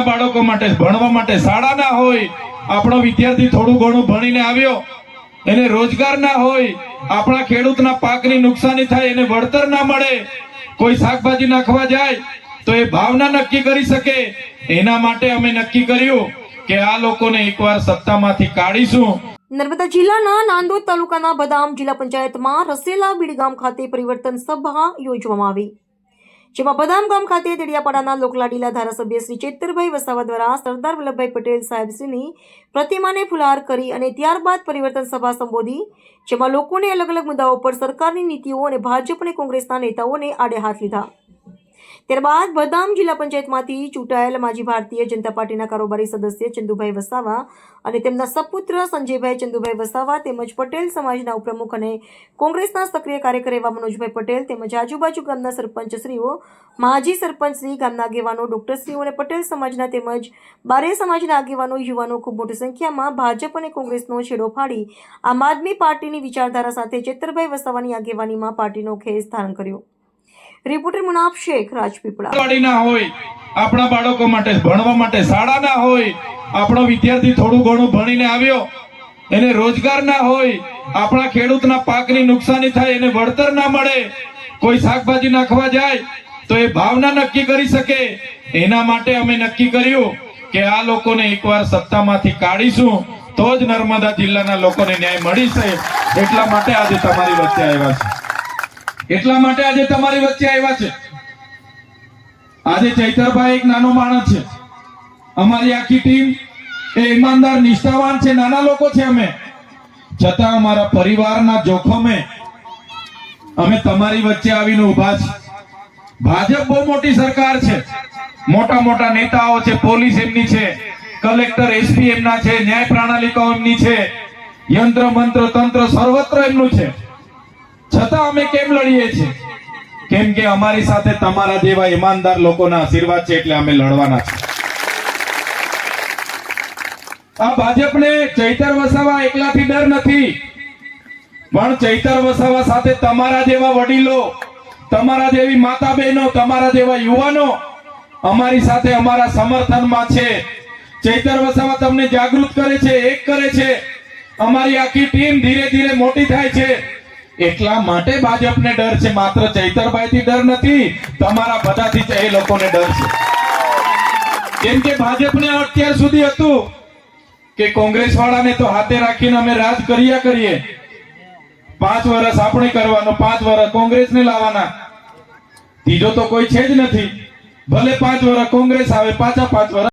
આપણા બાળકો માટે ભણવા માટે શાળા ના હોય, આપણો વિદ્યાર્થી થોડું ઘણું ભણીને આવ્યો એને રોજગાર ના હોય, આપણા ખેડૂતના પાકની નુકસાની થાય એને વળતર ના મળે, કોઈ શાકભાજી નાખવા જાય તો એ ભાવના નક્કી કરી શકે, એના માટે અમે નક્કી કર્યું કે આ લોકોને એકવાર સત્તામાંથી કાઢીશું। નર્મદા જિલ્લાના નાંદોદ તાલુકાના બદામ જિલ્લા પંચાયતમાં રસેલા બીડ ગામ ખાતે પરિવર્તન સભા યોજવામાં આવી, જેમાં બદામ ગામ ખાતે દેડિયાપાડાના લોકલાડીલા ધારાસભ્ય શ્રી ચેતરભાઈ વસાવા દ્વારા સરદાર વલ્લભભાઈ પટેલ સાહેબશ્રીની પ્રતિમાને ફુલહાર કરી અને ત્યારબાદ પરિવર્તન સભા સંબોધી, જેમાં લોકોને અલગ અલગ મુદ્દાઓ પર સરકારની નીતિઓ અને ભાજપ અને કોંગ્રેસના નેતાઓને આડે હાથ લીધા। ત્યારબાદ બદામ જિલ્લા પંચાયતમાંથી ચૂંટાયેલ માજી ભારતીય જનતા પાર્ટીના કારોબારી સદસ્ય ચંદુભાઈ વસાવા અને તેમના સપુત્ર સંજયભાઈ ચંદુભાઈ વસાવા તેમજ પટેલ સમાજના ઉપપ્રમુખ અને કોંગ્રેસના સક્રિય કાર્યકર એવા મનોજભાઈ પટેલ તેમજ આજુબાજુ ગામના સરપંચશ્રીઓ, માજી સરપંચશ્રી, ગામના આગેવાનો, ડોક્ટરશ્રીઓ અને પટેલ સમાજના તેમજ બારે સમાજના આગેવાનો, યુવાનો ખૂબ મોટી સંખ્યામાં ભાજપ અને કોંગ્રેસનો છેડો ફાડી આમ આદમી પાર્ટીની વિચારધારા સાથે ચેતરભાઈ વસાવાની આગેવાનીમાં પાર્ટીનો ખેસ ધારણ કર્યો। રિપોર્ટર મુનાફ શેખ, રાજપીપળા। વાડી ના હોય, આપણા બાળકો માટે ભણવા માટે શાળા ના હોય, આપણો વિદ્યાર્થી થોડું ઘણું ભણીને આવ્યો એને રોજગાર ના હોય, આપણા ખેડૂતના પાકની નુકસાની થાય એને વળતર ના મળે, કોઈ શાકભાજી નાખવા જાય તો એ ભાવના નક્કી કરી શકે, એના માટે અમે નક્કી કર્યું કે આ લોકોને એકવાર સત્તામાંથી કાઢીશું તો જ નર્મદા જિલ્લાના લોકોને ન્યાય મળી શકે। એટલા માટે આજે તમારી વચ્ચે આવ્યા છે, એટલા માટે આજે તમારી વચ્ચે આવ્યા છે। આજે ચૈતરભાઈ એક નાનો માણસ છે, અમારી આખી ટીમ એ ઈમાનદાર નિષ્ઠાવાન છે, નાના લોકો છે અમે, છતાં અમારા પરિવારના જોખમે અમે તમારી વચ્ચે આવીને ઉભા છે। ભાજપ બહુ મોટી સરકાર છે, મોટા મોટા નેતાઓ છે, પોલીસ એમની છે, કલેક્ટર એસપી એમના છે, ન્યાય પ્રણાલિકાઓ એમની છે, યંત્ર મંત્ર તંત્ર સર્વત્ર એમનું છે, છતાં અમે કેમ લડીએ છીએ? કેમ કે અમારી સાથે તમારા જેવા ઈમાનદાર લોકોના આશીર્વાદ છે, એટલે અમે લડવાના છે। આ ભાજપને ચૈતર વસાવા એકલાથી ડર નથી, પણ ચૈતર વસાવા સાથે તમારા જેવા વડીલો, તમારા જેવી માતા બહેનો, તમારા જેવા યુવાનો અમારી સાથે અમારા સમર્થનમાં છે। ચૈતર વસાવા તમને જાગૃત કરે છે, એક કરે છે, અમારી આખી ટીમ ધીરે ધીરે મોટી થાય છે, એટલા માટે ભાજપને ડર છે, માત્ર ચૈતરભાઈથી ડર નથી, તમારા બધાથી એ લોકોને ડર છે। કેમ કે ભાજપને અત્યાર સુધી હતું કે કોંગ્રેસ વાળાને તો હાથે રાખીને અમે રાજ કર્યા કરીએ, 5 વર્ષ આપણે કરવાનો, 5 વર્ષ કોંગ્રેસને લાવવાના, ત્રીજો તો કોઈ છે જ નથી, ભલે 5 વર્ષ કોંગ્રેસ આવે, પાછા 5 વર્ષ